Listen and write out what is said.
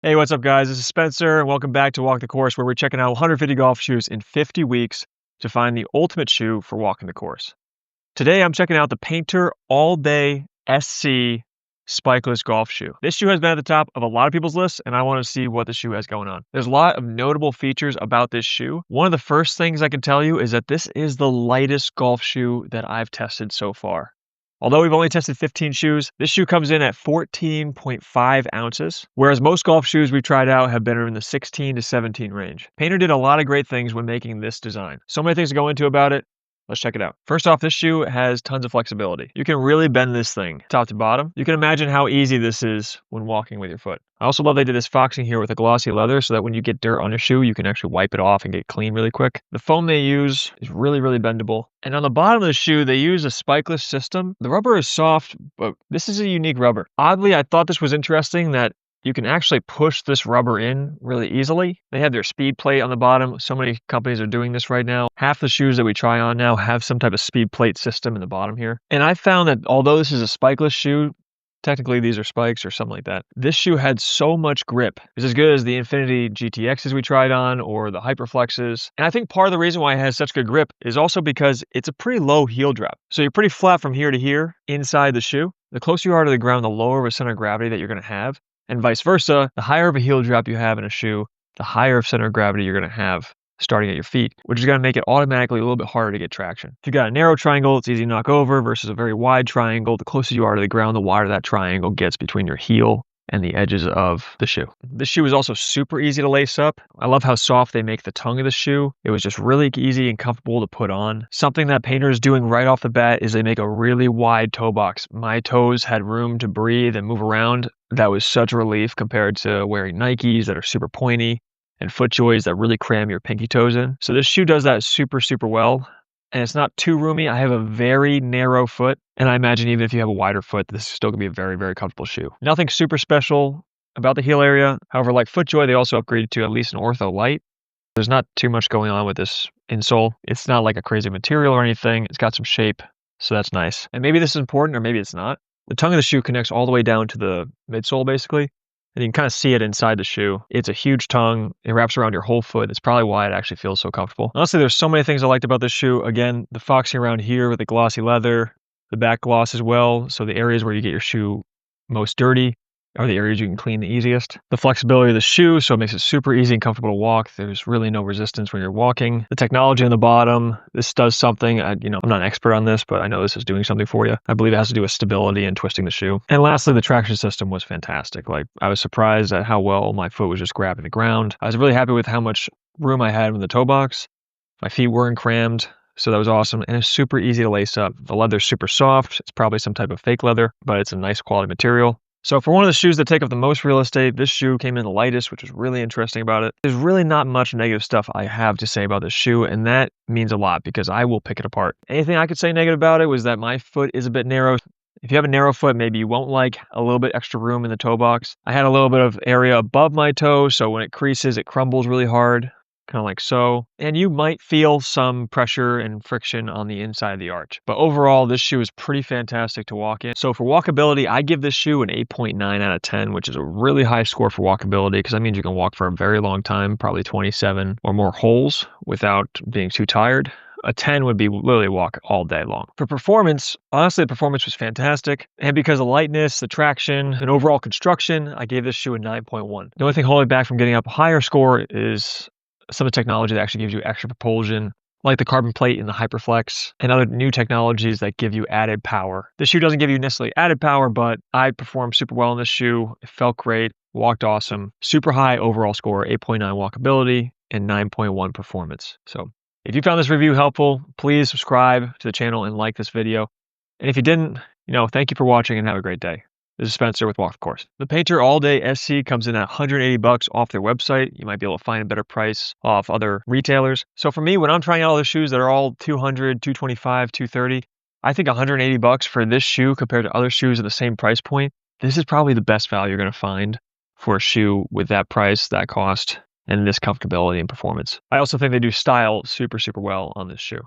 Hey, what's up, guys? This is Spencer, and welcome back to Walk the Course, where we're checking out 150 golf shoes in 50 weeks to find the ultimate shoe for walking the course. Today, I'm checking out the PAYNTR All Day SC Spikeless golf shoe. This shoe has been at the top of a lot of people's lists, and I want to see what the shoe has going on. There's a lot of notable features about this shoe. One of the first things I can tell you is that this is the lightest golf shoe that I've tested so far. Although we've only tested 15 shoes, this shoe comes in at 14.5 ounces, whereas most golf shoes we've tried out have been in the 16 to 17 range. PAYNTR did a lot of great things when making this design. So many things to go into about it. Let's check it out. First off, this shoe has tons of flexibility. You can really bend this thing top to bottom. You can imagine how easy this is when walking with your foot. I also love they did this foxing here with a glossy leather so that when you get dirt on your shoe, you can actually wipe it off and get clean really quick. The foam they use is really bendable. And on the bottom of the shoe, they use a spikeless system. The rubber is soft, but this is a unique rubber. Oddly, I thought this was interesting that you can actually push this rubber in really easily. They have their speed plate on the bottom. So many companies are doing this right now. Half the shoes that we try on now have some type of speed plate system in the bottom here. And I found that although this is a spikeless shoe, technically these are spikes or something like that, this shoe had so much grip. It's as good as the Infinity GTXs we tried on or the Hyperflexes. And I think part of the reason why it has such good grip is also because it's a pretty low heel drop. So you're pretty flat from here to here inside the shoe. The closer you are to the ground, the lower of a center of gravity that you're going to have. And vice versa, the higher of a heel drop you have in a shoe, the higher of center of gravity you're going to have starting at your feet, which is going to make it automatically a little bit harder to get traction. If you've got a narrow triangle, it's easy to knock over versus a very wide triangle. The closer you are to the ground, the wider that triangle gets between your heel and the edges of the shoe. This shoe is also super easy to lace up. I love how soft they make the tongue of the shoe. It was just really easy and comfortable to put on. Something that PAYNTR is doing right off the bat is they make a really wide toe box. My toes had room to breathe and move around. That was such a relief compared to wearing Nikes that are super pointy and FootJoys that really cram your pinky toes in. So this shoe does that super well. And it's not too roomy. I have a very narrow foot, and I imagine even if you have a wider foot, this is still gonna be a very comfortable shoe. Nothing super special about the heel area. However, like FootJoy, they also upgraded to at least an ortho light. There's not too much going on with this insole. It's not like a crazy material or anything. It's got some shape, so that's nice. And maybe this is important, or maybe it's not. The tongue of the shoe connects all the way down to the midsole, basically. And you can kind of see it inside the shoe. It's a huge tongue. It wraps around your whole foot. It's probably why it actually feels so comfortable. Honestly, there's so many things I liked about this shoe. Again, the foxing around here with the glossy leather, the back gloss as well. So the areas where you get your shoe most dirty are the areas you can clean the easiest. The flexibility of the shoe, so it makes it super easy and comfortable to walk. There's really no resistance when you're walking. The technology on the bottom, this does something. I'm not an expert on this, but I know this is doing something for you. I believe it has to do with stability and twisting the shoe. And lastly, the traction system was fantastic. Like, I was surprised at how well my foot was just grabbing the ground. I was really happy with how much room I had in the toe box. My feet weren't crammed. So that was awesome, and it's super easy to lace up. The leather's super soft. It's probably some type of fake leather, but it's a nice quality material. So for one of the shoes that take up the most real estate, this shoe came in the lightest, which is really interesting about it. There's really not much negative stuff I have to say about this shoe, and that means a lot because I will pick it apart. Anything I could say negative about it was that my foot is a bit narrow. If you have a narrow foot, maybe you won't like a little bit extra room in the toe box. I had a little bit of area above my toe, so when it creases, it crumbles really hard. Kind of like so. And you might feel some pressure and friction on the inside of the arch. But overall, this shoe is pretty fantastic to walk in. So for walkability, I give this shoe an 8.9 out of 10, which is a really high score for walkability because that means you can walk for a very long time, probably 27 or more holes without being too tired. A 10 would be literally walk all day long. For performance, honestly, the performance was fantastic. And because of lightness, the traction, and overall construction, I gave this shoe a 9.1. The only thing holding back from getting up a higher score is some of the technology that actually gives you extra propulsion, like the carbon plate and the Hyperflex, and other new technologies that give you added power. This shoe doesn't give you necessarily added power, but I performed super well in this shoe. It felt great, walked awesome, super high overall score, 8.9 walkability and 9.1 performance. So if you found this review helpful, please subscribe to the channel and like this video. And if you didn't, thank you for watching and have a great day. This is Spencer with Walk the Course. The PAYNTR All Day SC comes in at $180 off their website. You might be able to find a better price off other retailers. So for me, when I'm trying out all the shoes that are all $200, $225, $230, I think $180 for this shoe compared to other shoes at the same price point, this is probably the best value you're going to find for a shoe with that price, that cost, and this comfortability and performance. I also think they do style super well on this shoe.